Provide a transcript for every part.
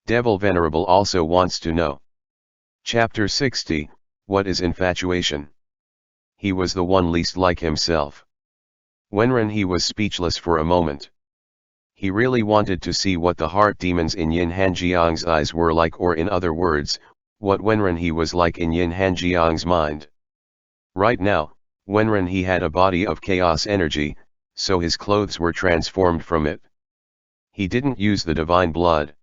Devil Venerable also wants to know. Chapter 60, What is infatuation? He was the one least like himself. Wenren he was speechless for a moment. He really wanted to see what the heart demons in Yin Hanjiang's eyes were like, or in other words, what Wenren he was like in Yin Hanjiang's mind. Right now, Wenren he had a body of chaos energy, so his clothes were transformed from it. He didn't use the divine blood.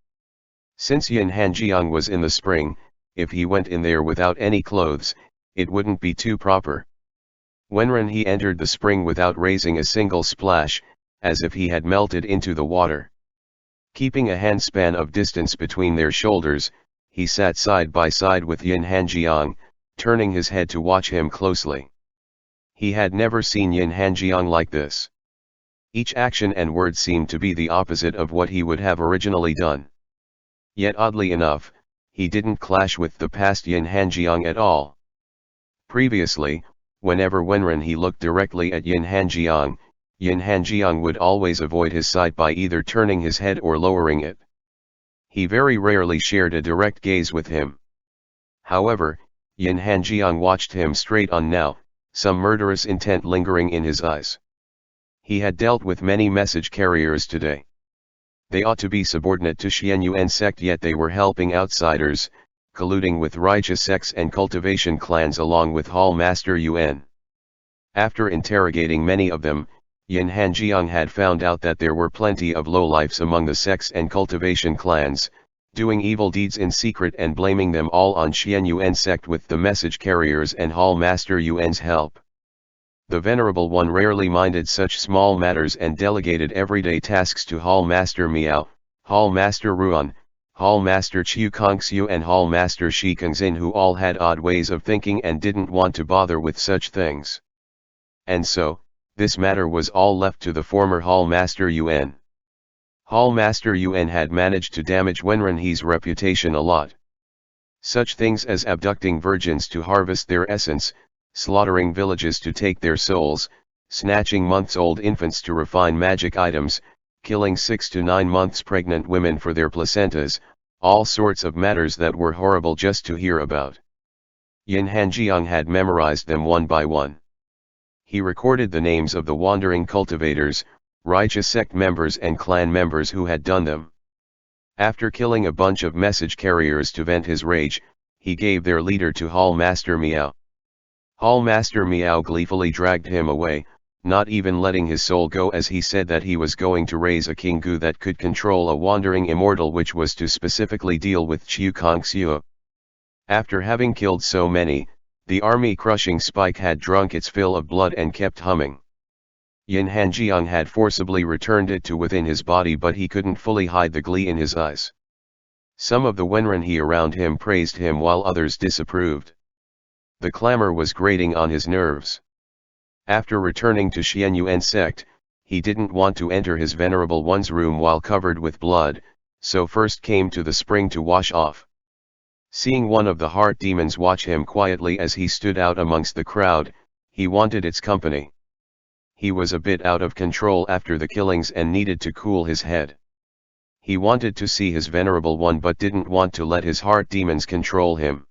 Since Yin Hanjiang was in the spring, if he went in there without any clothes, it wouldn't be too proper. Wenren he entered the spring without raising a single splash, as if he had melted into the water. Keeping a handspan of distance between their shoulders, he sat side by side with Yin Hanjiang, turning his head to watch him closely. He had never seen Yin Hanjiang like this. Each action and word seemed to be the opposite of what he would have originally done. Yet oddly enough, he didn't clash with the past Yin Hanjiang at all. Previously, whenever Wenren he looked directly at Yin Hanjiang would always avoid his sight by either turning his head or lowering it. He very rarely shared a direct gaze with him. However, Yin Hanjiang watched him straight on now, some murderous intent lingering in his eyes. He had dealt with many message carriers today. They ought to be subordinate to Xianyuan sect, yet they were helping outsiders, colluding with righteous sects and cultivation clans along with Hall Master Yuan. After interrogating many of them, Yin Hanjiang had found out that there were plenty of lowlifes among the sects and cultivation clans, doing evil deeds in secret and blaming them all on Xianyuan sect with the message carriers and Hall Master Yuan's help. The Venerable One rarely minded such small matters and delegated everyday tasks to Hall Master Miao, Hall Master Ruan, Hall Master Chiu Kongxiu and Hall Master Shi Kongxin, who all had odd ways of thinking and didn't want to bother with such things. And so, this matter was all left to the former Hall Master Yuan. Hall Master Yuan had managed to damage Wenren he's reputation a lot. Such things as abducting virgins to harvest their essence, slaughtering villages to take their souls, snatching months-old infants to refine magic items, killing 6 to 9 months pregnant women for their placentas, all sorts of matters that were horrible just to hear about. Yin Hanjiang had memorized them one by one. He recorded the names of the wandering cultivators, righteous sect members and clan members who had done them. After killing a bunch of message carriers to vent his rage, he gave their leader to Hall Master Miao. Hall Master Miao gleefully dragged him away, not even letting his soul go, as he said that he was going to raise a Qing that could control a wandering immortal, which was to specifically deal with Chiu Kongxiu. After having killed so many, the army-crushing spike had drunk its fill of blood and kept humming. Yin Hanjiang had forcibly returned it to within his body, but he couldn't fully hide the glee in his eyes. Some of the Wenren he around him praised him while others disapproved. The clamor was grating on his nerves. After returning to Xianyuan sect, he didn't want to enter his Venerable One's room while covered with blood, so first came to the spring to wash off. Seeing one of the heart demons watch him quietly as he stood out amongst the crowd, he wanted its company. He was a bit out of control after the killings and needed to cool his head. He wanted to see his Venerable One but didn't want to let his heart demons control him.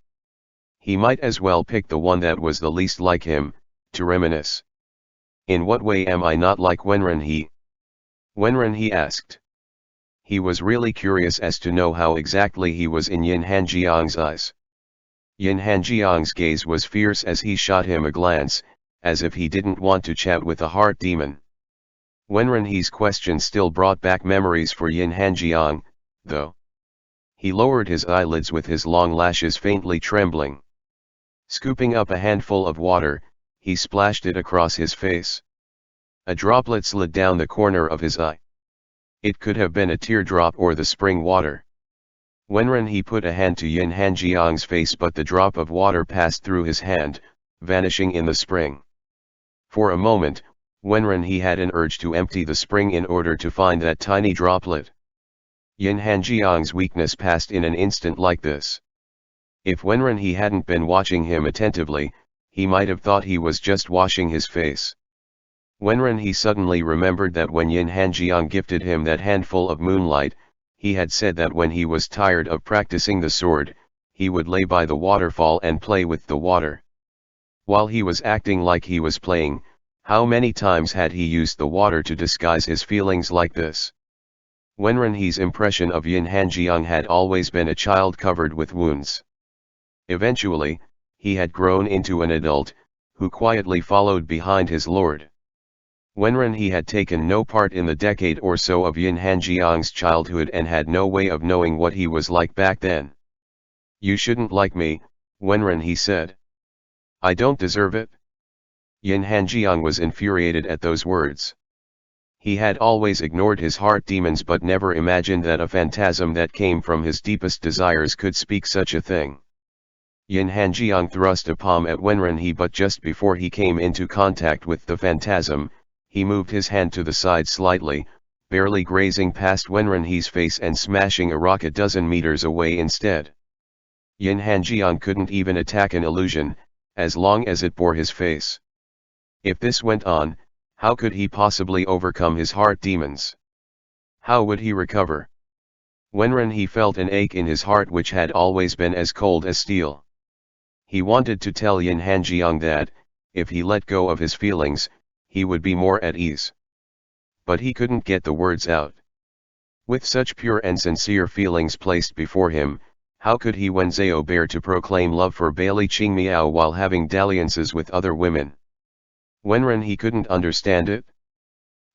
He might as well pick the one that was the least like him, to reminisce. In what way am I not like Wenren he? Wenren he asked. He was really curious as to know how exactly he was in Yin Hanjiang's eyes. Yin Hanjiang's gaze was fierce as he shot him a glance, as if he didn't want to chat with a heart demon. Wenren he's question still brought back memories for Yin Hanjiang, though. He lowered his eyelids with his long lashes faintly trembling. Scooping up a handful of water, he splashed it across his face. A droplet slid down the corner of his eye. It could have been a teardrop or the spring water. Wenren he put a hand to Yin Hanjiang's face, but the drop of water passed through his hand, vanishing in the spring. For a moment, Wenren he had an urge to empty the spring in order to find that tiny droplet. Yin Hanjiang's weakness passed in an instant like this. If Wenren he hadn't been watching him attentively, he might have thought he was just washing his face. Wenren he suddenly remembered that when Yin Hanjiang gifted him that handful of moonlight, He had said that when he was tired of practicing the sword, he would lay by the waterfall and play with the water. While he was acting like he was playing, how many times had he used the water to disguise his feelings like this? Wenrenhe's impression of Yin Hanjiang had always been a child covered with wounds. Eventually, he had grown into an adult, who quietly followed behind his lord. Wenrenhe had taken no part in the decade or so of Yin Hanjiang's childhood and had no way of knowing what he was like back then. "You shouldn't like me," Wenrenhe said. "I don't deserve it." Yin Hanjiang was infuriated at those words. He had always ignored his heart demons but never imagined that a phantasm that came from his deepest desires could speak such a thing. Yin Hanjiang thrust a palm at Wenrenhe, but just before he came into contact with the phantasm, he moved his hand to the side slightly, barely grazing past Wenrenhe's face and smashing a rock a dozen meters away instead. Yin Hanjiang couldn't even attack an illusion, as long as it bore his face. If this went on, how could he possibly overcome his heart demons? How would he recover? Wenrenhe felt an ache in his heart which had always been as cold as steel. He wanted to tell Yin Hanjiang that, if he let go of his feelings, he would be more at ease. But he couldn't get the words out. With such pure and sincere feelings placed before him, how could he Wenzhou bear to proclaim love for Bailey Qingmiao while having dalliances with other women? Wenrenhe couldn't understand it.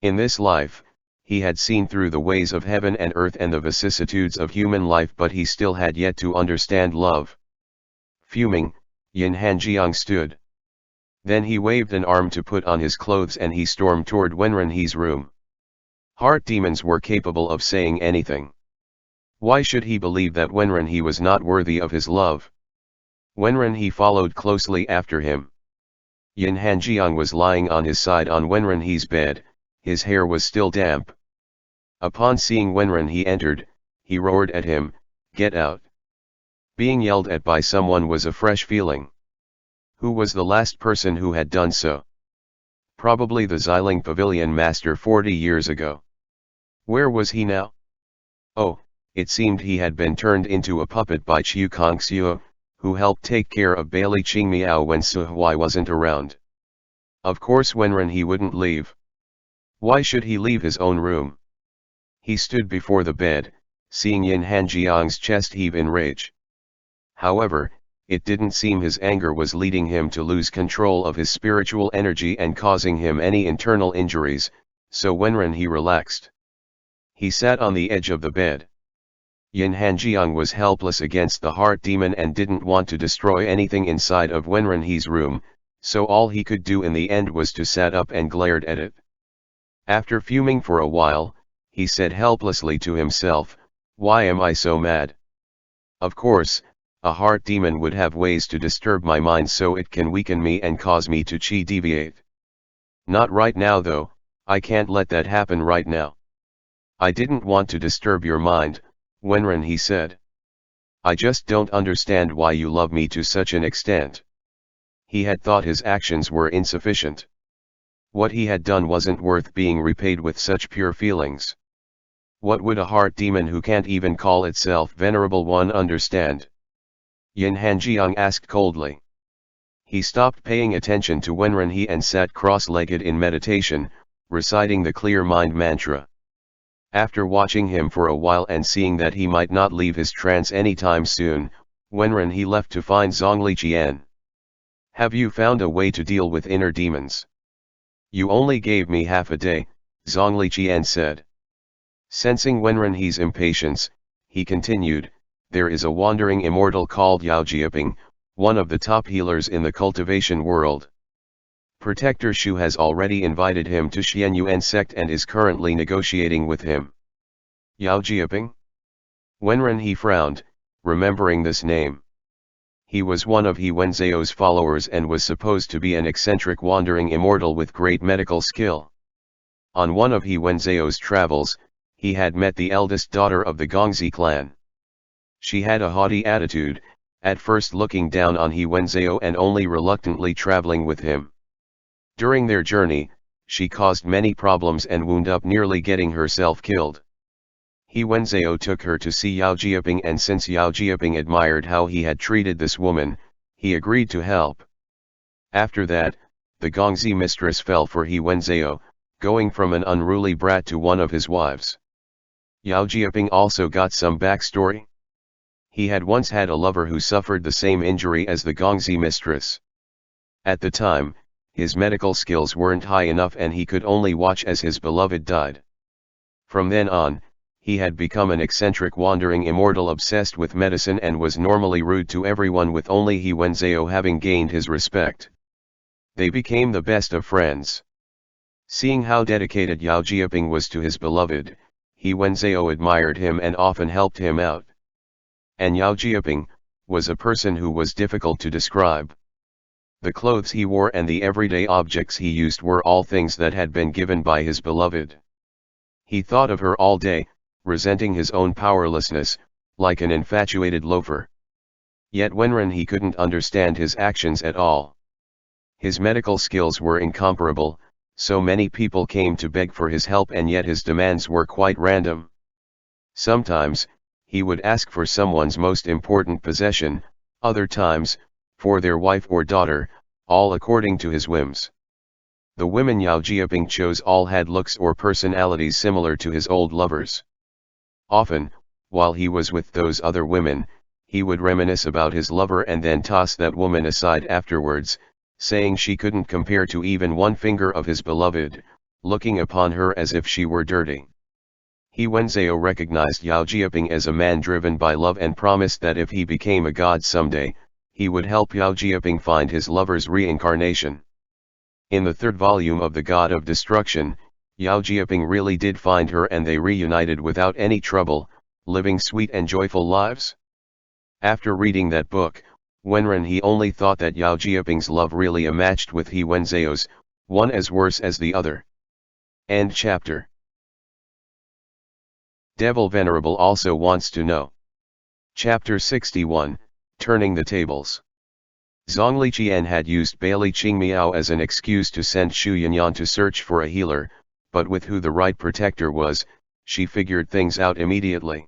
In this life, he had seen through the ways of heaven and earth and the vicissitudes of human life, but he still had yet to understand love. Fuming, Yin Hanjiang stood. Then he waved an arm to put on his clothes and he stormed toward Wenrenhe's room. Heart demons were capable of saying anything. Why should he believe that Wenrenhe was not worthy of his love? Wenrenhe followed closely after him. Yin Hanjiang was lying on his side on Wenrenhe's bed, his hair was still damp. Upon seeing Wenrenhe entered, he roared at him, "Get out!" Being yelled at by someone was a fresh feeling. Who was the last person who had done so? Probably the Xiling Pavilion master 40 years ago. Where was he now? Oh, it seemed he had been turned into a puppet by Chiu Kongxiu, who helped take care of Bailey Qingmiao when Su Huai wasn't around. Of course Wenrenhe wouldn't leave. Why should he leave his own room? He stood before the bed, seeing Yin Hanjiang's chest heave in rage. However, it didn't seem his anger was leading him to lose control of his spiritual energy and causing him any internal injuries, so Wenrenhe relaxed. He sat on the edge of the bed. Yin Hanjiang was helpless against the heart demon and didn't want to destroy anything inside of Wenrenhe's room, so all he could do in the end was to sat up and glared at it. After fuming for a while, he said helplessly to himself, "Why am I so mad? Of course, a heart demon would have ways to disturb my mind so it can weaken me and cause me to chi deviate. Not right now though, I can't let that happen right now." "I didn't want to disturb your mind," Wenrenhe said. "I just don't understand why you love me to such an extent." He had thought his actions were insufficient. What he had done wasn't worth being repaid with such pure feelings. What would a heart demon who can't even call itself Venerable One understand? Yin Hanjiang asked coldly. He stopped paying attention to Wenrenhe and sat cross-legged in meditation, reciting the clear mind mantra. After watching him for a while and seeing that he might not leave his trance anytime soon, Wenrenhe left to find Zhongli Qian. "Have you found a way to deal with inner demons?" "You only gave me half a day," Zhongli Qian said. Sensing Wenrenhe's impatience, he continued, "There is a wandering immortal called Yao Jiaping, one of the top healers in the cultivation world. Protector Shu has already invited him to Xianyuan sect and is currently negotiating with him." Yao Jiaping? Wenrenhe frowned, remembering this name. He was one of He Wenzhou's followers and was supposed to be an eccentric wandering immortal with great medical skill. On one of He Wenzhou's travels, he had met the eldest daughter of the Gongzi clan. She had a haughty attitude, at first looking down on He Wenzhou and only reluctantly traveling with him. During their journey, she caused many problems and wound up nearly getting herself killed. He Wenzhou took her to see Yao Jieping, and since Yao Jieping admired how he had treated this woman, he agreed to help. After that, the Gongzi mistress fell for He Wenzhou, going from an unruly brat to one of his wives. Yao Jieping also got some backstory. He had once had a lover who suffered the same injury as the Gongzi mistress. At the time, his medical skills weren't high enough and he could only watch as his beloved died. From then on, he had become an eccentric wandering immortal obsessed with medicine and was normally rude to everyone, with only He Wenzhou having gained his respect. They became the best of friends. Seeing how dedicated Yao Jieping was to his beloved, He Wenzhou admired him and often helped him out. And Yao Jieping was a person who was difficult to describe. The clothes he wore and the everyday objects he used were all things that had been given by his beloved. He thought of her all day, resenting his own powerlessness, like an infatuated loafer. Yet Wenren he couldn't understand his actions at all. His medical skills were incomparable, so many people came to beg for his help, and yet his demands were quite random. Sometimes, he would ask for someone's most important possession, other times, for their wife or daughter, all according to his whims. The women Yao Jieping chose all had looks or personalities similar to his old lovers. Often, while he was with those other women, he would reminisce about his lover and then toss that woman aside afterwards, saying she couldn't compare to even one finger of his beloved, looking upon her as if she were dirty. He Wenzhou recognized Yao Jieping as a man driven by love and promised that if he became a god someday, he would help Yao Jieping find his lover's reincarnation. In the third volume of The God of Destruction, Yao Jieping really did find her and they reunited without any trouble, living sweet and joyful lives. After reading that book, Wenren he only thought that Yao Jieping's love really matched with He Wenzhou's, one as worse as the other. End chapter. Devil Venerable also wants to know. Chapter 61, Turning the Tables. Zhongli Qian had used Bailey Qingmiao as an excuse to send Xu Yanyan to search for a healer, but with who the right protector was, she figured things out immediately.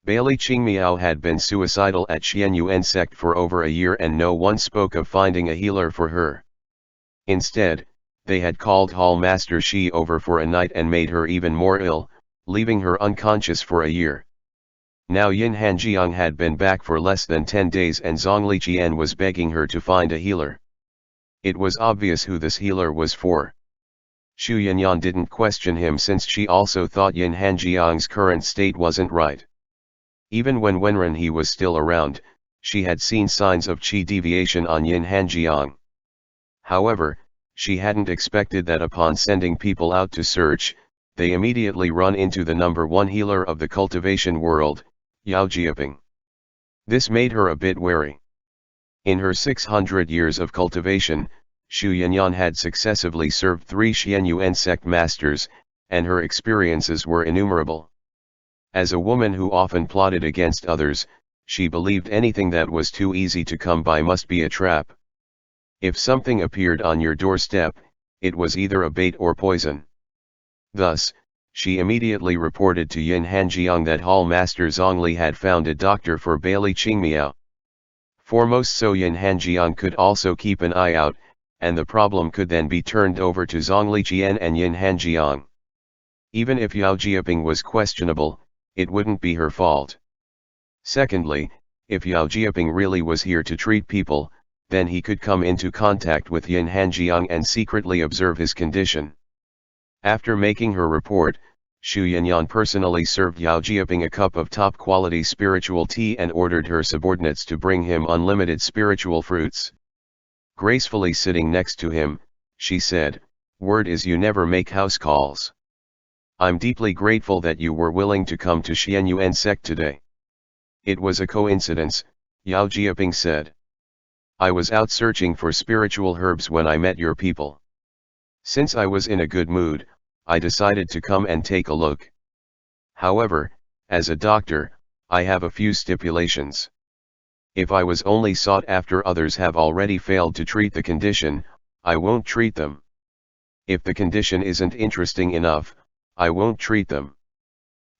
Bailey Qingmiao had been suicidal at Xianyuan sect for over a year and no one spoke of finding a healer for her. Instead, they had called Hall Master Shi over for a night and made her even more ill, leaving her unconscious for a year. Now Yin Hanjiang had been back for less than 10 days and Zhongli Qian was begging her to find a healer. It was obvious who this healer was for. Xu Yanyan didn't question him since she also thought Yin Hanjiang's current state wasn't right. Even when Wenren he was still around, she had seen signs of qi deviation on Yin Hanjiang. However, she hadn't expected that upon sending people out to search, they immediately run into the number one healer of the cultivation world, Yao Jieping. This made her a bit wary. In her 600 years of cultivation, Xu Yanyan had successively served 3 Xianyuan sect masters, and her experiences were innumerable. As a woman who often plotted against others, she believed anything that was too easy to come by must be a trap. If something appeared on your doorstep, it was either a bait or poison. Thus, she immediately reported to Yin Hanjiang that Hall Master Zhongli had found a doctor for Bailey Qingmiao. Foremost, so Yin Hanjiang could also keep an eye out, and the problem could then be turned over to Zhongli Qian and Yin Hanjiang. Even if Yao Jieping was questionable, it wouldn't be her fault. Secondly, if Yao Jieping really was here to treat people, then he could come into contact with Yin Hanjiang and secretly observe his condition. After making her report, Xu Yanyan personally served Yao Jieping a cup of top-quality spiritual tea and ordered her subordinates to bring him unlimited spiritual fruits. Gracefully sitting next to him, she said, "Word is you never make house calls. I'm deeply grateful that you were willing to come to Xianyuan sect today." "It was a coincidence," Yao Jieping said. "I was out searching for spiritual herbs when I met your people. Since I was in a good mood, I decided to come and take a look. However, as a doctor, I have a few stipulations. If I was only sought after others have already failed to treat the condition, I won't treat them. If the condition isn't interesting enough, I won't treat them.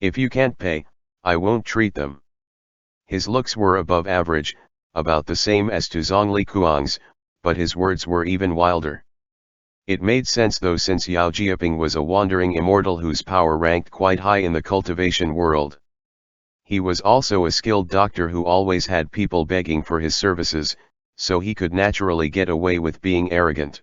If you can't pay, I won't treat them. His looks were above average, about the same as to Zhongli Kuang's, but his words were even wilder. It made sense though, since Yao Jieping was a wandering immortal whose power ranked quite high in the cultivation world. He was also a skilled doctor who always had people begging for his services, so he could naturally get away with being arrogant.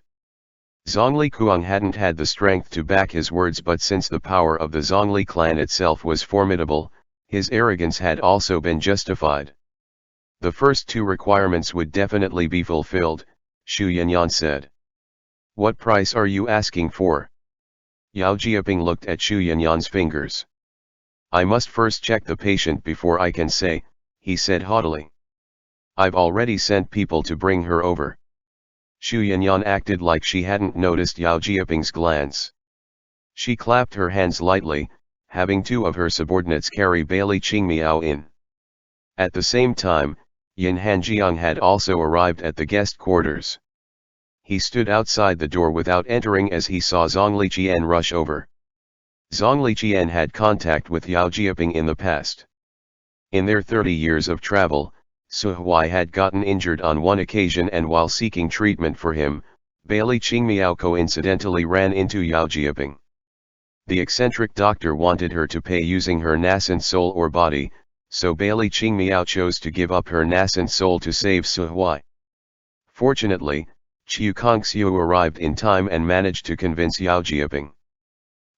Zhongli Kuang hadn't had the strength to back his words, but since the power of the Zhongli clan itself was formidable, his arrogance had also been justified. The first two requirements would definitely be fulfilled, Xu Yanyan said. What price are you asking for? Yao Jieping looked at Xu Yanyan's fingers. I must first check the patient before I can say, he said haughtily. I've already sent people to bring her over. Xu Yanyan acted like she hadn't noticed Yao Jieping's glance. She clapped her hands lightly, having two of her subordinates carry Bailey Qingmiao in. At the same time, Yin Hanjiang had also arrived at the guest quarters. He stood outside the door without entering as he saw Zhongli Qian rush over. Zhongli Qian had contact with Yao Jieping in the past. In their 30 years of travel, Su Huai had gotten injured on one occasion, and while seeking treatment for him, Bailey Qingmiao coincidentally ran into Yao Jieping. The eccentric doctor wanted her to pay using her nascent soul or body, so Bailey Qingmiao chose to give up her nascent soul to save Su Huai. Fortunately, Chiu Kongxiu arrived in time and managed to convince Yao Jieping.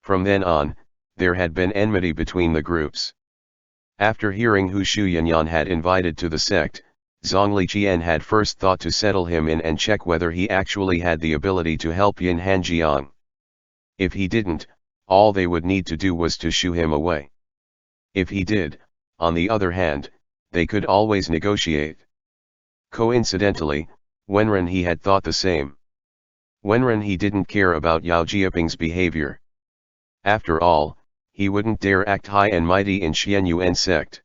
From then on, there had been enmity between the groups. After hearing who Xu Yanyan had invited to the sect, Zhongli Qian had first thought to settle him in and check whether he actually had the ability to help Yin Hanjiang. If he didn't, all they would need to do was to shoo him away. If he did, on the other hand, they could always negotiate. Coincidentally, Wenren he had thought the same. Wenren he didn't care about Yao Jieping's behavior. After all, he wouldn't dare act high and mighty in Xianyuan sect.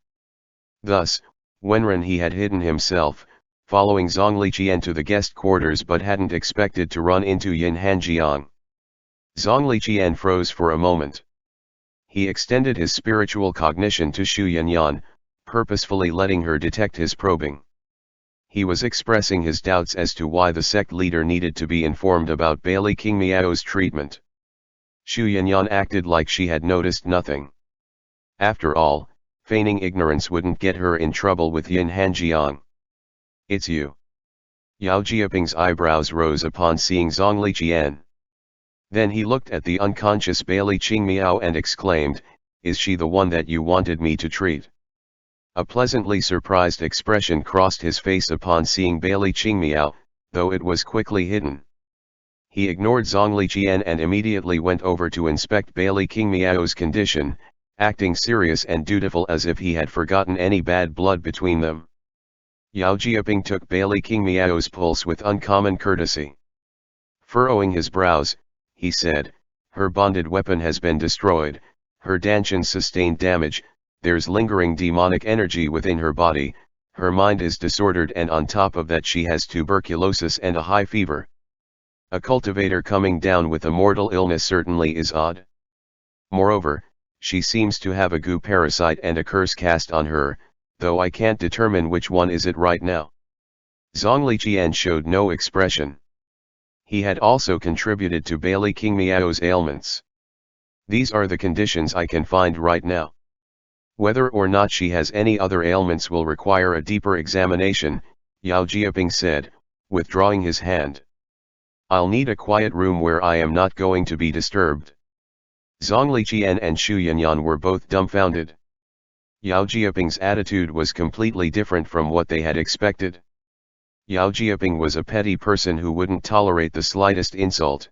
Thus, Wenren he had hidden himself, following Zhongli Qian to the guest quarters, but hadn't expected to run into Yin Hanjiang. Zhongli Qian froze for a moment. He extended his spiritual cognition to Xu Yanyan, purposefully letting her detect his probing. He was expressing his doubts as to why the sect leader needed to be informed about Bailey Qingmiao's treatment. Xu Yanyan acted like she had noticed nothing. After all, feigning ignorance wouldn't get her in trouble with Yin Hanjiang. It's you. Yao Jieping's eyebrows rose upon seeing Zhongli Qian. Then he looked at the unconscious Bailey Qingmiao and exclaimed, "Is she the one that you wanted me to treat?" A pleasantly surprised expression crossed his face upon seeing Bailey Qingmiao, though it was quickly hidden. He ignored Zhongli Qian and immediately went over to inspect Bailey Qingmiao's condition, acting serious and dutiful as if he had forgotten any bad blood between them. Yao Jieping took Bailey Qingmiao's pulse with uncommon courtesy. Furrowing his brows, he said, "Her bonded weapon has been destroyed, her Danshan sustained damage, there's lingering demonic energy within her body, her mind is disordered, and on top of that she has tuberculosis and a high fever. A cultivator coming down with a mortal illness certainly is odd. Moreover, she seems to have a goo parasite and a curse cast on her, though I can't determine which one is it right now." Zhongli Qian showed no expression. He had also contributed to Bailey Qingmiao's ailments. "These are the conditions I can find right now. Whether or not she has any other ailments will require a deeper examination," Yao Jieping said, withdrawing his hand. "I'll need a quiet room where I am not going to be disturbed." Zhongli Qian and Xu Yanyan were both dumbfounded. Yao Jieping's attitude was completely different from what they had expected. Yao Jieping was a petty person who wouldn't tolerate the slightest insult.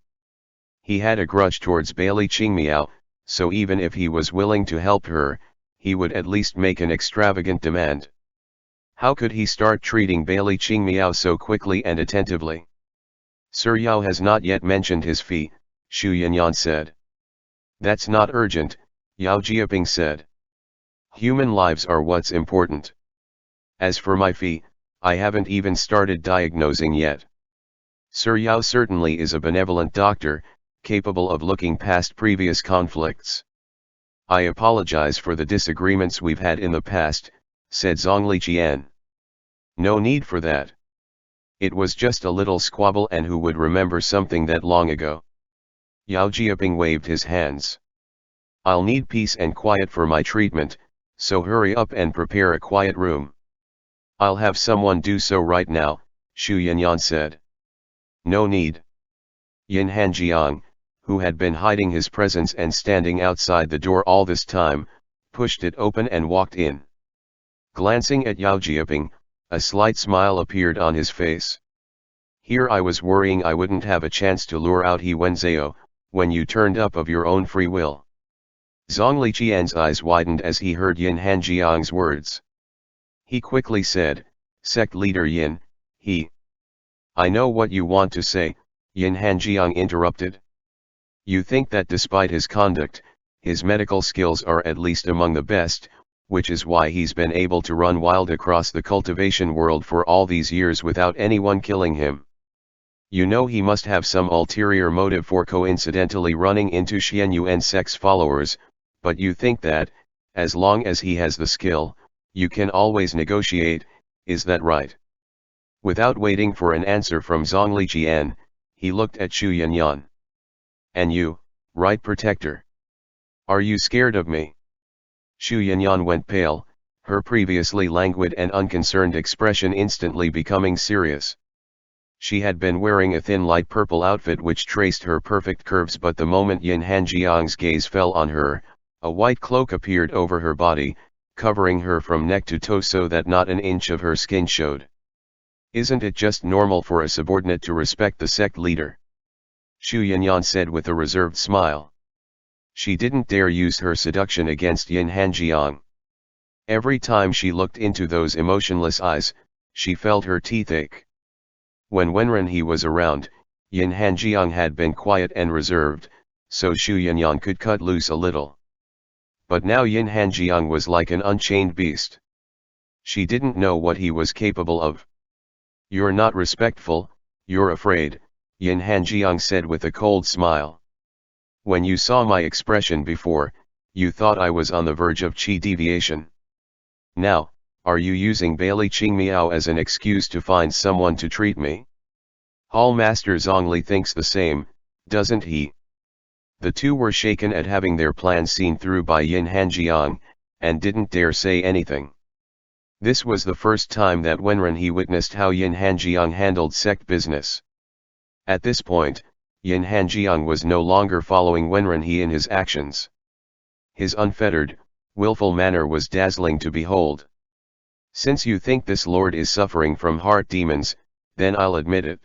He had a grudge towards Bailey Qingmiao, so even if he was willing to help her, he would at least make an extravagant demand. How could he start treating Bailey Qingmiao so quickly and attentively? "Sir Yao has not yet mentioned his fee," Xu Yanyan said. "That's not urgent," Yao Jieping said. "Human lives are what's important. As for my fee, I haven't even started diagnosing yet. Sir Yao certainly is a benevolent doctor, capable of looking past previous conflicts. I apologize for the disagreements we've had in the past, said Zhongli Qian. No need for that. It was just a little squabble, and who would remember something that long ago? Yao Jiaping waved his hands. I'll need peace and quiet for my treatment, so hurry up and prepare a quiet room. I'll have someone do so right now, Xu Yanyan said. No need. Yin Hanjiang, who had been hiding his presence and standing outside the door all this time, pushed it open and walked in. Glancing at Yao Jiaping, a slight smile appeared on his face. Here I was worrying I wouldn't have a chance to lure out He Wenzhou, when you turned up of your own free will. Zhongli Qian's eyes widened as he heard Yin Hanjiang's words. He quickly said, Sect leader Yin, I know what you want to say, Yin Hanjiang interrupted. You think that despite his conduct, his medical skills are at least among the best, which is why he's been able to run wild across the cultivation world for all these years without anyone killing him. You know he must have some ulterior motive for coincidentally running into Xianyuan sect's followers, but you think that, as long as he has the skill, you can always negotiate, is that right? Without waiting for an answer from Zhongli Qian, he looked at Xu Yanyan. And you, right protector? Are you scared of me? Xu Yanyan went pale, her previously languid and unconcerned expression instantly becoming serious. She had been wearing a thin light purple outfit which traced her perfect curves, but the moment Yin Hanjiang's gaze fell on her, a white cloak appeared over her body, covering her from neck to toe so that not an inch of her skin showed. Isn't it just normal for a subordinate to respect the sect leader? Xu Yanyan said with a reserved smile. She didn't dare use her seduction against Yin Hanjiang. Every time she looked into those emotionless eyes, she felt her teeth ache. When Wenren he was around, Yin Hanjiang had been quiet and reserved, so Xu Yanyan could cut loose a little. But now Yin Hanjiang was like an unchained beast. She didn't know what he was capable of. You're not respectful, you're afraid, Yin Hanjiang said with a cold smile. When you saw my expression before, you thought I was on the verge of qi deviation. Now, are you using Bailey Qingmiao as an excuse to find someone to treat me? Hall Master Zhongli thinks the same, doesn't he? The two were shaken at having their plans seen through by Yin Hanjiang, and didn't dare say anything. This was the first time that Wenren he witnessed how Yin Hanjiang handled sect business. At this point, Yin Hanjiang was no longer following Wenren he in his actions. His unfettered, willful manner was dazzling to behold. Since you think this lord is suffering from heart demons, then I'll admit it.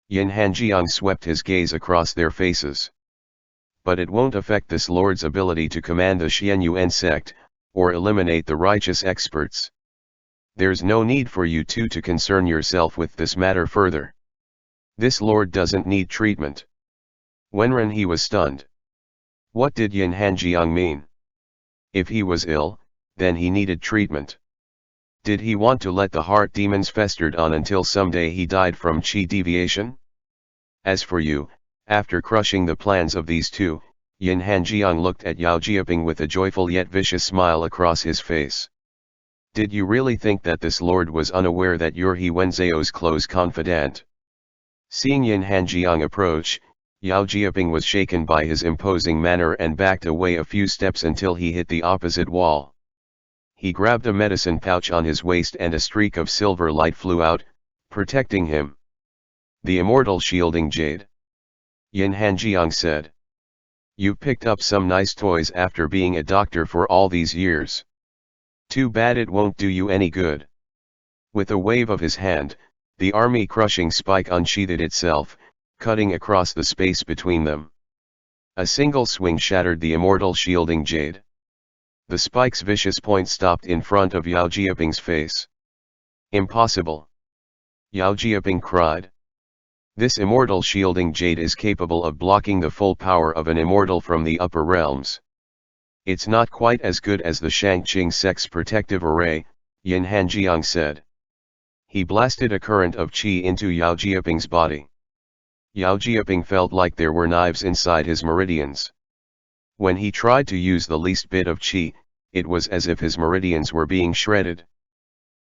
Yin Hanjiang swept his gaze across their faces. But it won't affect this lord's ability to command the Xianyuan sect, or eliminate the righteous experts. There's no need for you two to concern yourself with this matter further. This lord doesn't need treatment. Wenren he was stunned. What did Yin Hanjiang mean? If he was ill, then he needed treatment. Did he want to let the heart demons festered on until someday he died from qi deviation? As for you, after crushing the plans of these two, Yin Hanjiang looked at Yao Jiaping with a joyful yet vicious smile across his face. Did you really think that this lord was unaware that you're He Wenzhou's close confidant? Seeing Yin Hanjiang approach, Yao Jiaping was shaken by his imposing manner and backed away a few steps until he hit the opposite wall. He grabbed a medicine pouch on his waist and a streak of silver light flew out, protecting him. The immortal shielding jade. Yin Hanjiang said. You picked up some nice toys after being a doctor for all these years. Too bad it won't do you any good. With a wave of his hand, the army-crushing spike unsheathed itself, cutting across the space between them. A single swing shattered the immortal shielding jade. The spike's vicious point stopped in front of Yao Jiaping's face. Impossible! Yao Jiaping cried. This immortal shielding jade is capable of blocking the full power of an immortal from the upper realms. It's not quite as good as the Shangqing sect's protective array, Yin Hanjiang said. He blasted a current of qi into Yao Jiaping's body. Yao Jiaping felt like there were knives inside his meridians. When he tried to use the least bit of qi, it was as if his meridians were being shredded.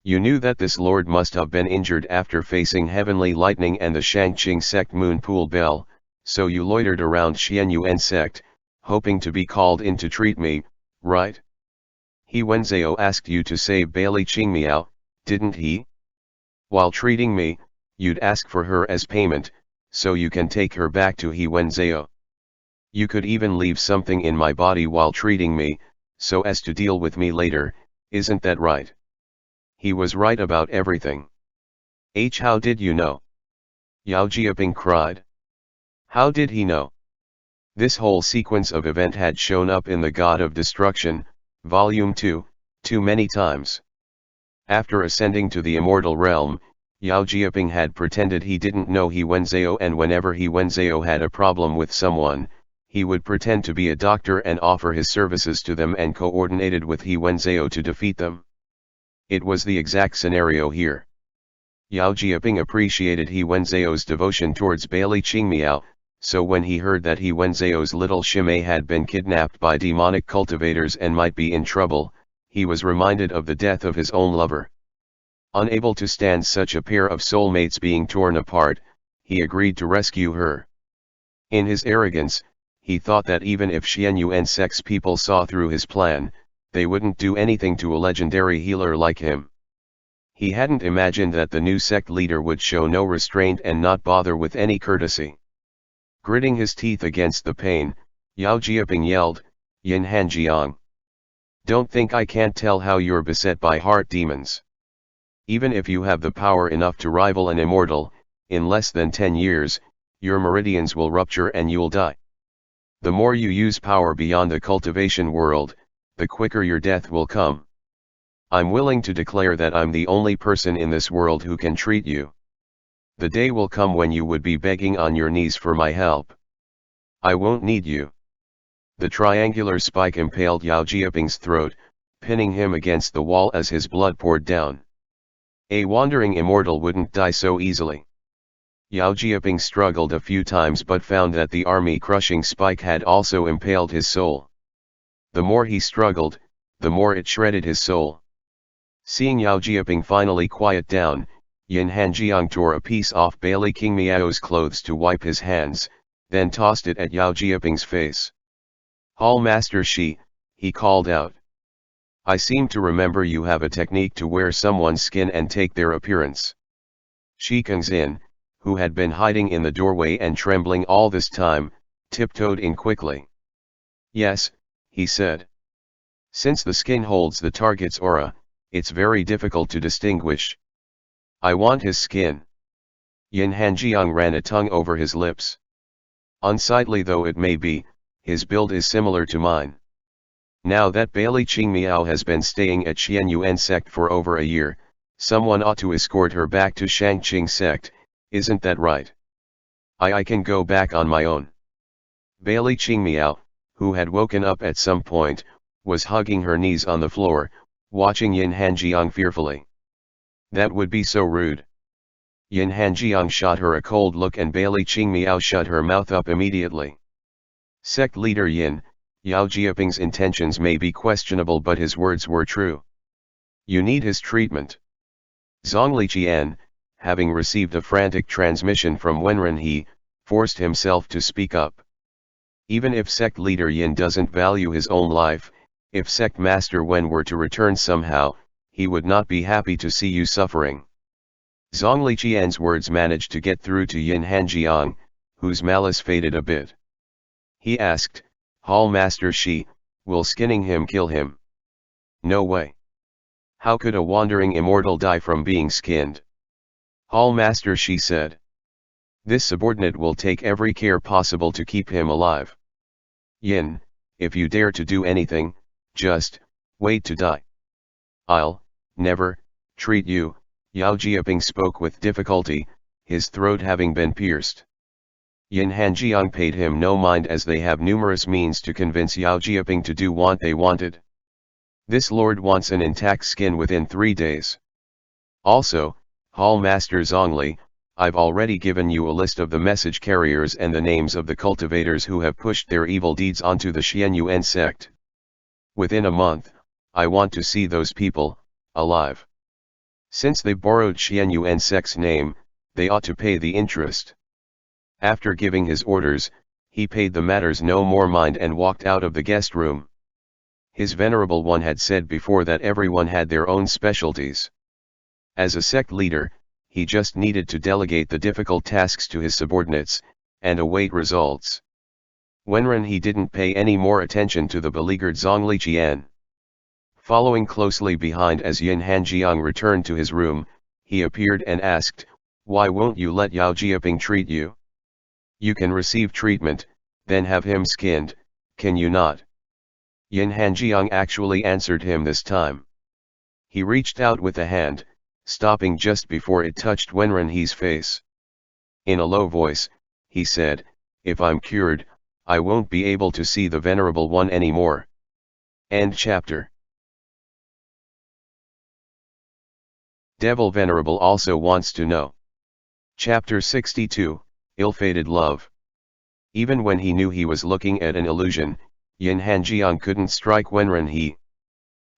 You knew that this lord must have been injured after facing heavenly lightning and the Shangqing sect moon pool bell, so you loitered around Xianyuan sect, hoping to be called in to treat me, right? He Wenzhou asked you to save Bailey Qingmiao, didn't he? While treating me, you'd ask for her as payment, so you can take her back to He Wenzhou. You could even leave something in my body while treating me, so as to deal with me later, isn't that right? He was right about everything. How did you know? Yao Jiaping cried. How did he know? This whole sequence of event had shown up in the God of Destruction, Volume 2, too many times. After ascending to the immortal realm, Yao Jiaping had pretended he didn't know He Wenzhou, and whenever He Wenzhou had a problem with someone, he would pretend to be a doctor and offer his services to them and coordinated with He Wenzhou to defeat them. It was the exact scenario here. Yao Jiaping appreciated He Wenzhou's devotion towards Bailey Qingmiao, so when he heard that He Wenzhou's little Shimei had been kidnapped by demonic cultivators and might be in trouble, he was reminded of the death of his own lover. Unable to stand such a pair of soulmates being torn apart, he agreed to rescue her. In his arrogance, he thought that even if Xianyuan sect's people saw through his plan, they wouldn't do anything to a legendary healer like him. He hadn't imagined that the new sect leader would show no restraint and not bother with any courtesy. Gritting his teeth against the pain, Yao Jiaping yelled, "Yin Hanjiang! Don't think I can't tell how you're beset by heart demons. Even if you have the power enough to rival an immortal, in less than 10 years, your meridians will rupture and you'll die. The more you use power beyond the cultivation world, the quicker your death will come. I'm willing to declare that I'm the only person in this world who can treat you. The day will come when you would be begging on your knees for my help. I won't need you." The triangular spike impaled Yao Jiaping's throat, pinning him against the wall as his blood poured down. A wandering immortal wouldn't die so easily. Yao Jiaping struggled a few times but found that the army-crushing spike had also impaled his soul. The more he struggled, the more it shredded his soul. Seeing Yao Jiaping finally quiet down, Yin Hanjiang tore a piece off Bailey Qingmiao's clothes to wipe his hands, then tossed it at Yao Jiaping's face. "Hall Master Shi," he called out. "I seem to remember you have a technique to wear someone's skin and take their appearance." Shi Kangxin, who had been hiding in the doorway and trembling all this time, tiptoed in quickly. "Yes," he said. "Since the skin holds the target's aura, it's very difficult to distinguish. I want his skin." Yin Hanjiang ran a tongue over his lips. "Unsightly though it may be, his build is similar to mine. Now that Bailey Qingmiao has been staying at Xianyuan sect for over a year, someone ought to escort her back to Shangqing sect, isn't that right? I can go back on my own." Bailey Qingmiao, who had woken up at some point, was hugging her knees on the floor, watching Yin Hanjiang fearfully. "That would be so rude." Yin Hanjiang shot her a cold look and Bailey Qingmiao shut her mouth up immediately. Sect leader Yin, Yao Jiaping's intentions may be questionable but his words were true. You need his treatment. Zhongli Qian, having received a frantic transmission from Wenren he, forced himself to speak up. Even if sect leader Yin doesn't value his own life, if sect master Wen were to return somehow, he would not be happy to see you suffering. Zhongli Qian's words managed to get through to Yin Hanjiang, whose malice faded a bit. He asked, "Hall Master Shi, will skinning him kill him?" "No way. How could a wandering immortal die from being skinned?" Hall Master Shi said. "This subordinate will take every care possible to keep him alive. Yin, if you dare to do anything, just wait to die. I'll never treat you." Yao Jiaping spoke with difficulty, his throat having been pierced. Yin Hanjiang paid him no mind as they have numerous means to convince Yao Jiaping to do what they wanted. This lord wants an intact skin within 3 days. Also, Hall Master Zhongli, I've already given you a list of the message carriers and the names of the cultivators who have pushed their evil deeds onto the Xianyuan sect. Within a month, I want to see those people, alive. Since they borrowed Xianyuan sect's name, they ought to pay the interest. After giving his orders, he paid the matters no more mind and walked out of the guest room. His Venerable One had said before that everyone had their own specialties. As a sect leader, he just needed to delegate the difficult tasks to his subordinates, and await results. Wenren he didn't pay any more attention to the beleaguered Zhongli Qian. Following closely behind as Yin Hanjiang returned to his room, he appeared and asked, "Why won't you let Yao Jiaping treat you? You can receive treatment, then have him skinned, can you not?" Yin Hanjiang actually answered him this time. He reached out with a hand, stopping just before it touched Wenren He's face. In a low voice, he said, "If I'm cured, I won't be able to see the Venerable One anymore." End chapter. Devil Venerable also wants to know. Chapter 62, Ill-Fated Love. Even when he knew he was looking at an illusion, Yin Hanjiang couldn't strike Wenren He.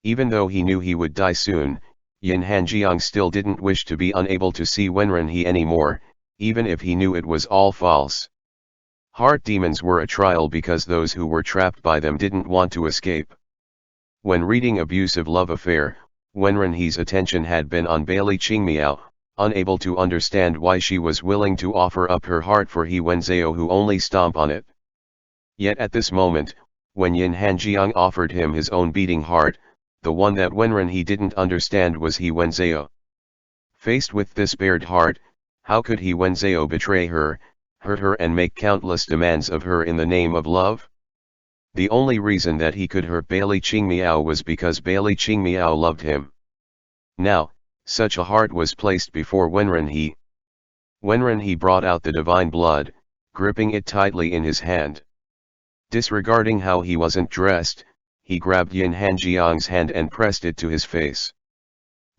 Even though he knew he would die soon, Yin Hanjiang still didn't wish to be unable to see Wenren He anymore, even if he knew it was all false. Heart demons were a trial because those who were trapped by them didn't want to escape. When reading Abusive Love Affair, Wenren He's attention had been on Bailey Qingmiao, unable to understand why she was willing to offer up her heart for He Wenzhao who only stomp on it. Yet at this moment, when Yin Hanjiang offered him his own beating heart, the one that Wenren He didn't understand was He Wenzhao. Faced with this bared heart, how could He Wenzhao betray her, hurt her and make countless demands of her in the name of love? The only reason that he could hurt Bailey Qingmiao was because Bailey Qingmiao loved him. Now, such a heart was placed before Wenren He. Wenren He brought out the divine blood, gripping it tightly in his hand. Disregarding how he wasn't dressed, he grabbed Yin Hanjiang's hand and pressed it to his face.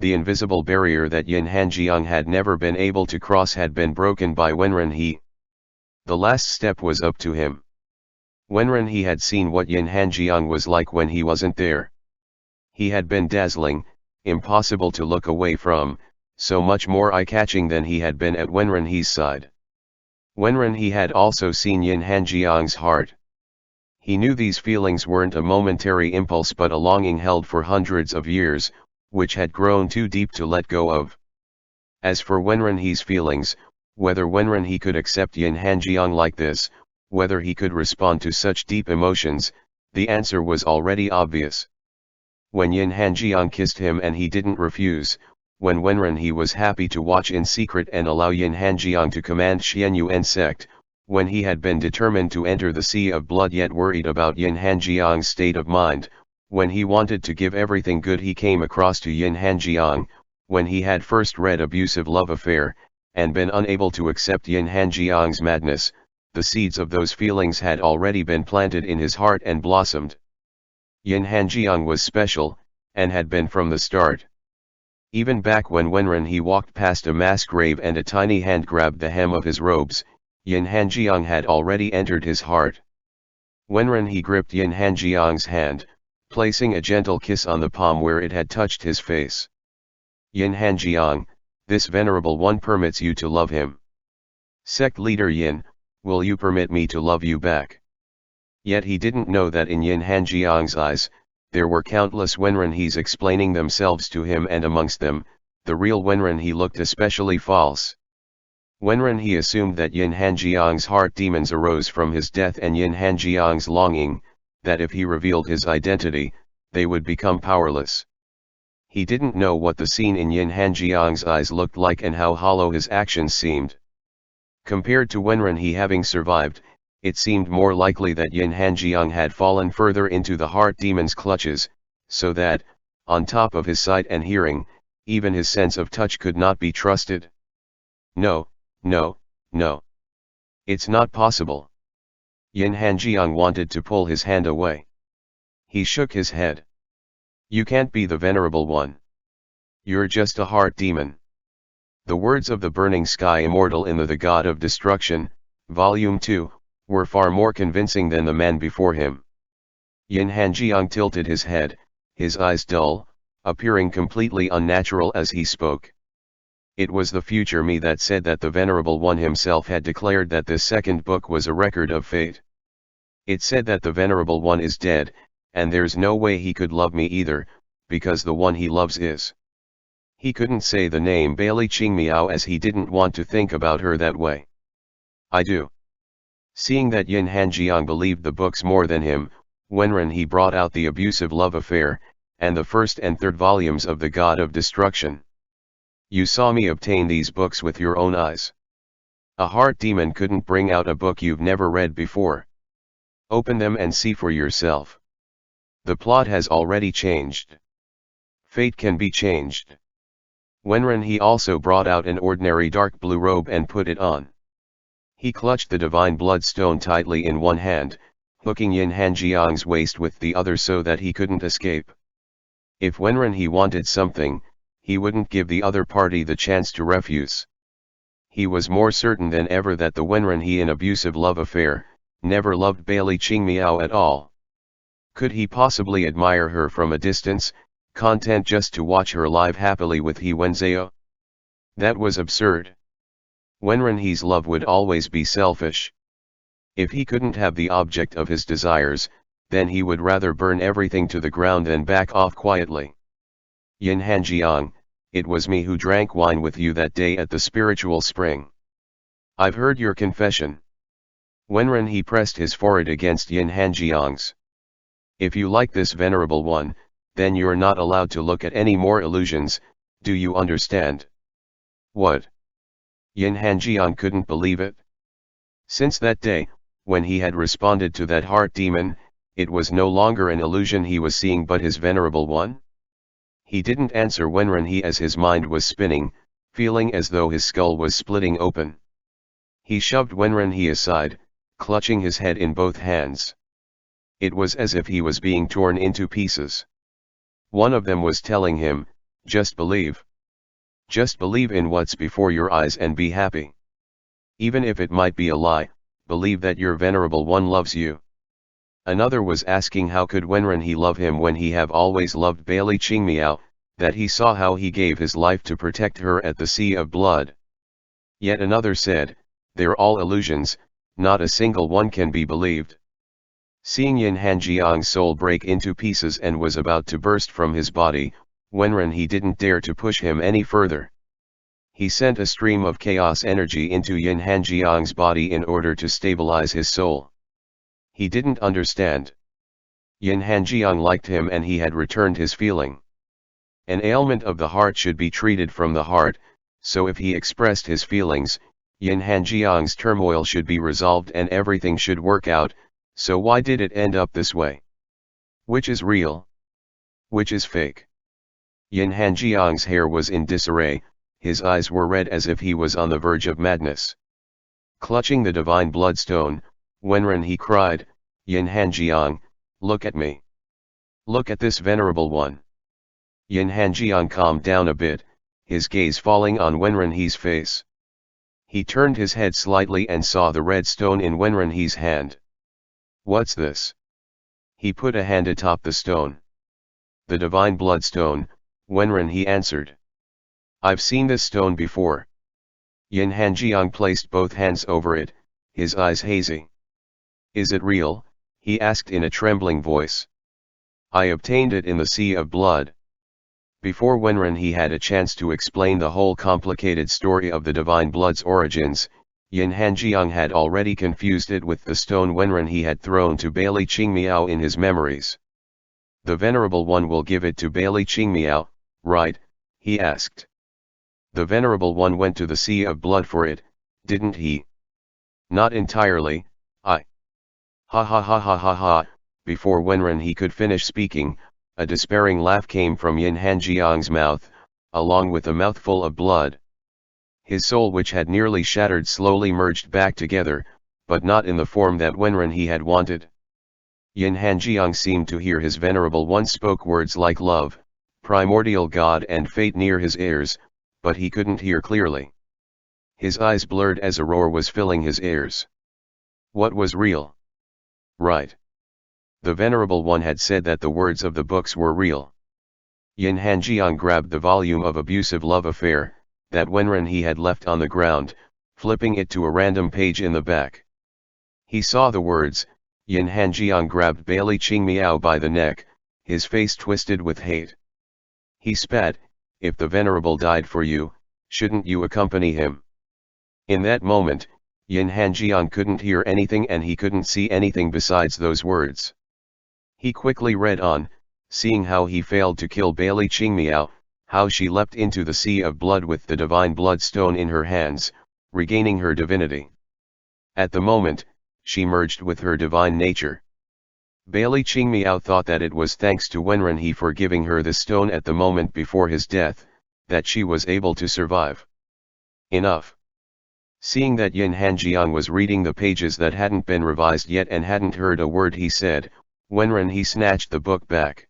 The invisible barrier that Yin Hanjiang had never been able to cross had been broken by Wenren He. The last step was up to him. Wenren He had seen what Yin Hanjiang was like when he wasn't there. He had been dazzling, impossible to look away from, so much more eye-catching than he had been at Wenren He's side. Wenren He had also seen Yin Hanjiang's heart. He knew these feelings weren't a momentary impulse but a longing held for hundreds of years, which had grown too deep to let go of. As for Wenren He's feelings, whether Wenren He could accept Yin Hanjiang like this, whether he could respond to such deep emotions, the answer was already obvious. When Yin Hanjiang kissed him and he didn't refuse, when Wenren He was happy to watch in secret and allow Yin Hanjiang to command Xianyuan sect, when he had been determined to enter the sea of blood yet worried about Yin Hanjiang's state of mind, when he wanted to give everything good he came across to Yin Hanjiang, when he had first read Abusive Love Affair, and been unable to accept Yin Hanjiang's madness, the seeds of those feelings had already been planted in his heart and blossomed. Yin Hanjiang was special, and had been from the start. Even back when Wenren He walked past a mass grave and a tiny hand grabbed the hem of his robes, Yin Hanjiang had already entered his heart. Wenren He gripped Yin Hanjiang's hand, placing a gentle kiss on the palm where it had touched his face. "Yin Hanjiang, this Venerable One permits you to love him. Sect leader Yin, will you permit me to love you back?" Yet he didn't know that in Yin Hanjiang's eyes, there were countless Wenren He's explaining themselves to him, and amongst them, the real Wenren He looked especially false. Wenren He assumed that Yin Hanjiang's heart demons arose from his death and Yin Hanjiang's longing, that if he revealed his identity, they would become powerless. He didn't know what the scene in Yin Hanjiang's eyes looked like and how hollow his actions seemed. Compared to Wenren He having survived, it seemed more likely that Yin Hanjiang had fallen further into the heart demon's clutches, so that, on top of his sight and hearing, even his sense of touch could not be trusted. No, no, no. It's not possible. Yin Hanjiang wanted to pull his hand away. He shook his head. "You can't be the Venerable One. You're just a heart demon. The words of the burning sky immortal in the God of Destruction, Volume 2, were far more convincing than the man before him. Yin Hanjiang tilted his head, his eyes dull, appearing completely unnatural as he spoke. It was the future me that said that the Venerable One himself had declared that this second book was a record of fate. It said that the Venerable One is dead, and there's no way he could love me either, because the one he loves is. He couldn't say the name Bailey Qingmiao as he didn't want to think about her that way. I do. Seeing that Yin Hanjiang believed the books more than him, Wenren he brought out the abusive love affair, and the first and third volumes of the God of Destruction. You saw me obtain these books with your own eyes. A heart demon couldn't bring out a book you've never read before. Open them and see for yourself. The plot has already changed. Fate can be changed. Wenren he also brought out an ordinary dark blue robe and put it on. He clutched the divine bloodstone tightly in one hand, hooking Yin Hanjiang's waist with the other so that he couldn't escape. If Wenren he wanted something, he wouldn't give the other party the chance to refuse. He was more certain than ever that the Wenren he in abusive love affair, never loved Bailey Qingmiao at all. Could he possibly admire her from a distance, content just to watch her live happily with He Wenzhao? That was absurd. Wenren he's love would always be selfish. If he couldn't have the object of his desires, then he would rather burn everything to the ground than back off quietly. Yin Hanjiang, it was me who drank wine with you that day at the spiritual spring. I've heard your confession. Wenren he pressed his forehead against Yin Hanjiang's. If you like this Venerable One, then you're not allowed to look at any more illusions, do you understand? What? Yin Hanjiang couldn't believe it. Since that day, when he had responded to that heart demon, it was no longer an illusion he was seeing but his Venerable One? He didn't answer Wenren he as his mind was spinning, feeling as though his skull was splitting open. He shoved Wenren he aside, clutching his head in both hands. It was as if he was being torn into pieces. One of them was telling him, just believe. Just believe in what's before your eyes and be happy. Even if it might be a lie, believe that your Venerable One loves you. Another was asking how could Wenren he love him when he have always loved Bailey Qingmiao, that he saw how he gave his life to protect her at the sea of blood. Yet another said, they're all illusions, not a single one can be believed. Seeing Yin Hanjiang's soul break into pieces and was about to burst from his body, Wenren he didn't dare to push him any further. He sent a stream of chaos energy into Yin Hanjiang's body in order to stabilize his soul. He didn't understand. Yin Hanjiang liked him and he had returned his feeling. An ailment of the heart should be treated from the heart, so if he expressed his feelings, Yin Hanjiang's turmoil should be resolved and everything should work out, so why did it end up this way? Which is real? Which is fake? Yin Hanjiang's hair was in disarray, his eyes were red as if he was on the verge of madness. Clutching the divine bloodstone, Wenren he cried, Yin Hanjiang, look at me. Look at this Venerable One. Yin Hanjiang calmed down a bit, his gaze falling on Wenren he's face. He turned his head slightly and saw the red stone in Wenren he's hand. What's this? He put a hand atop the stone. The divine bloodstone, Wenren he answered. I've seen this stone before. Yin Hanjiang placed both hands over it, his eyes hazy. Is it real? He asked in a trembling voice. I obtained it in the sea of blood. Before Wenren he had a chance to explain the whole complicated story of the divine blood's origins, Yin Hanjiang had already confused it with the stone Wenren he had thrown to Bailey Qingmiao in his memories. The Venerable One will give it to Bailey Qingmiao, right? He asked. The Venerable One went to the sea of blood for it, didn't he? Not entirely, I. Ha ha ha ha ha ha. Before Wenren he could finish speaking, a despairing laugh came from Yin Hanjiang's mouth, along with a mouthful of blood. His soul which had nearly shattered slowly merged back together, but not in the form that Wenren he had wanted. Yin Hanjiang seemed to hear his Venerable One spoke words like love, primordial God and fate near his ears, but he couldn't hear clearly. His eyes blurred as a roar was filling his ears. What was real? Right. The Venerable One had said that the words of the books were real. Yin Hanjiang grabbed the volume of Abusive Love Affair, that Wenren he had left on the ground, flipping it to a random page in the back. He saw the words. Yin Hanjiang grabbed Bailey Qing Miao by the neck, his face twisted with hate. He spat, "If the Venerable died for you, shouldn't you accompany him?" In that moment, Yin Hanjiang couldn't hear anything and he couldn't see anything besides those words. He quickly read on, seeing how he failed to kill Bailey Qing Miao, how she leapt into the sea of blood with the divine bloodstone in her hands, regaining her divinity. At the moment, she merged with her divine nature. Bailey Qing Miao thought that it was thanks to Wenren he for giving her the stone at the moment before his death, that she was able to survive. Enough. Seeing that Yin Hanjiang was reading the pages that hadn't been revised yet and hadn't heard a word he said, Wenren he snatched the book back.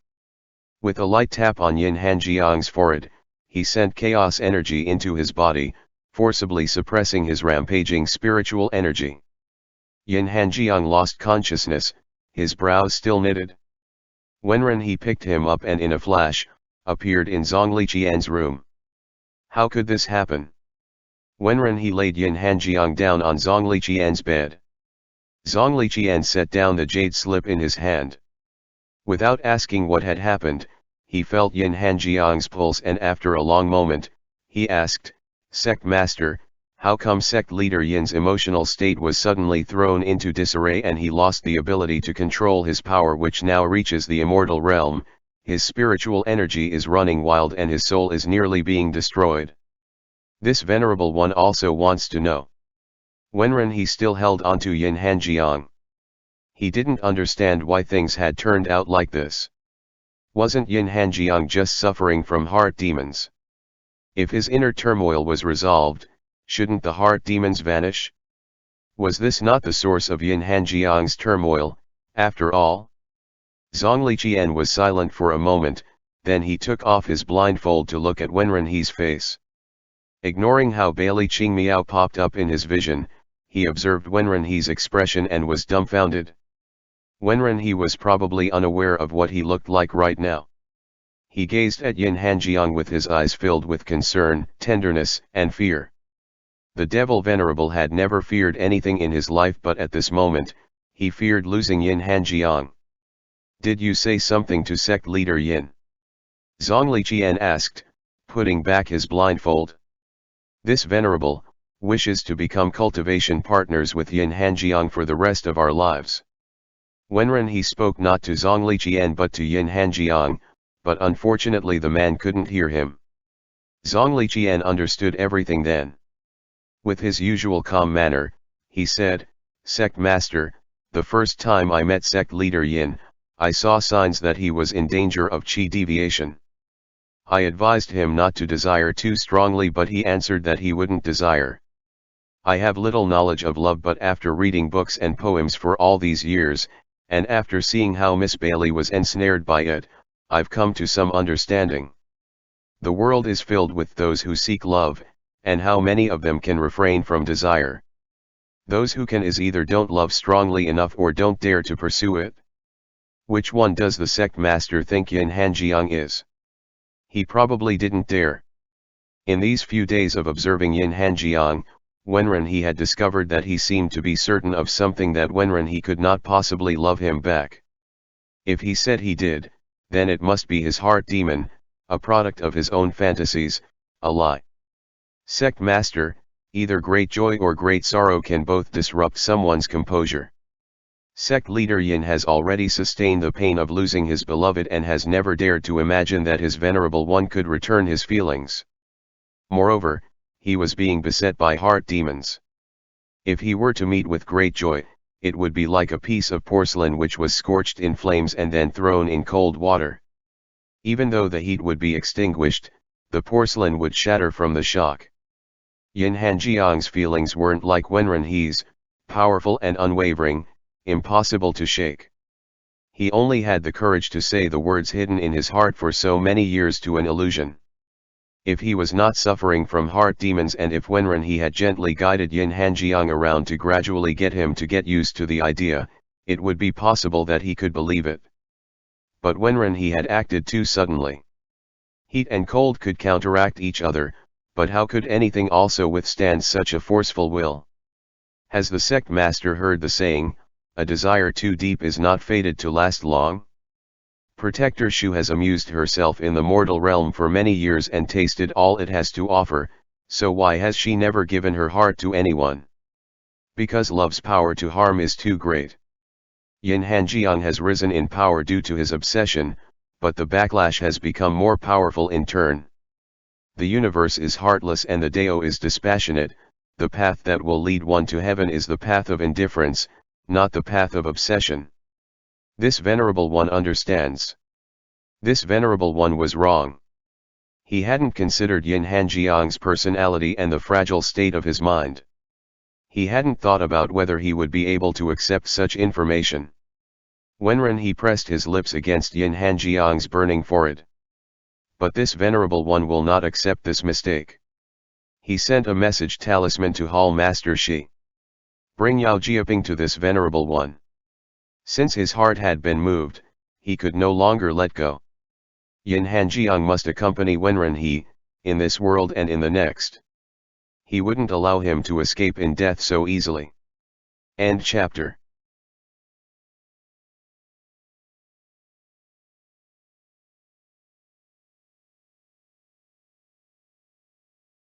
With a light tap on Yin Hanjiang's forehead, he sent chaos energy into his body, forcibly suppressing his rampaging spiritual energy. Yin Hanjiang lost consciousness, his brows still knitted. Wenren he picked him up and in a flash, appeared in Zhongli Qian's room. How could this happen? Wenren he laid Yin Hanjiang down on Zhongli Qian's bed. Zhongli Qian set down the jade slip in his hand. Without asking what had happened, he felt Yin Hanjiang's pulse and after a long moment, he asked, "Sect Master, how come sect leader Yin's emotional state was suddenly thrown into disarray and he lost the ability to control his power which now reaches the immortal realm, his spiritual energy is running wild and his soul is nearly being destroyed?" This Venerable One also wants to know. Wenren he still held onto Yin Hanjiang. He didn't understand why things had turned out like this. Wasn't Yin Hanjiang just suffering from heart demons? If his inner turmoil was resolved, shouldn't the heart demons vanish? Was this not the source of Yin Hanjiang's turmoil, after all? Zhongli Qian was silent for a moment, then he took off his blindfold to look at Wenren he's face. Ignoring how Bailey Qing Miao popped up in his vision, he observed Wenren he's expression and was dumbfounded. Wenren he was probably unaware of what he looked like right now. He gazed at Yin Hanjiang with his eyes filled with concern, tenderness, and fear. The devil Venerable had never feared anything in his life but at this moment, he feared losing Yin Hanjiang. "Did you say something to sect leader Yin?" Zhongli Qian asked, putting back his blindfold. "This Venerable wishes to become cultivation partners with Yin Hanjiang for the rest of our lives." Wenren he spoke not to Zhongli Qian but to Yin Hanjiang, but unfortunately the man couldn't hear him. Zhongli Qian understood everything then. With his usual calm manner, he said, "Sect Master, the first time I met sect leader Yin, I saw signs that he was in danger of Qi deviation. I advised him not to desire too strongly but he answered that he wouldn't desire. I have little knowledge of love but after reading books and poems for all these years, and after seeing how Miss Bailey was ensnared by it, I've come to some understanding. The world is filled with those who seek love, and how many of them can refrain from desire? Those who can is either don't love strongly enough or don't dare to pursue it. Which one does the sect master think Yin Hanjiang is? He probably didn't dare." In these few days of observing Yin Hanjiang, Wenren he had discovered that he seemed to be certain of something that Wenren he could not possibly love him back. If he said he did, then it must be his heart demon, a product of his own fantasies, a lie. Sect master, either great joy or great sorrow can both disrupt someone's composure. Sect leader Yin has already sustained the pain of losing his beloved and has never dared to imagine that his Venerable One could return his feelings. Moreover, he was being beset by heart demons. If he were to meet with great joy, it would be like a piece of porcelain which was scorched in flames and then thrown in cold water. Even though the heat would be extinguished, the porcelain would shatter from the shock. Yin Hanjiang's feelings weren't like Wenren he's, powerful and unwavering, impossible to shake. He only had the courage to say the words hidden in his heart for so many years to an illusion. If he was not suffering from heart demons, and if Wenren he had gently guided Yin Hanjiang around to gradually get him to get used to the idea, it would be possible that he could believe it. But Wenren he had acted too suddenly. Heat and cold could counteract each other, but how could anything also withstand such a forceful will? Has the sect master heard the saying, a desire too deep is not fated to last long? Protector Shu has amused herself in the mortal realm for many years and tasted all it has to offer, so why has she never given her heart to anyone? Because love's power to harm is too great. Yin Hanjiang has risen in power due to his obsession, but the backlash has become more powerful in turn. The universe is heartless and the Dao is dispassionate. The path that will lead one to heaven is the path of indifference, not the path of obsession. This Venerable One understands. This Venerable One was wrong. He hadn't considered Yin Hanjiang's personality and the fragile state of his mind. He hadn't thought about whether he would be able to accept such information. Wenren he pressed his lips against Yin Hanjiang's burning forehead. But this Venerable One will not accept this mistake. He sent a message talisman to Hall Master Shi. Bring Yao Jiaping to this Venerable One. Since his heart had been moved, he could no longer let go. Yin Hanjiang must accompany Wenren he, in this world and in the next. He wouldn't allow him to escape in death so easily. End chapter.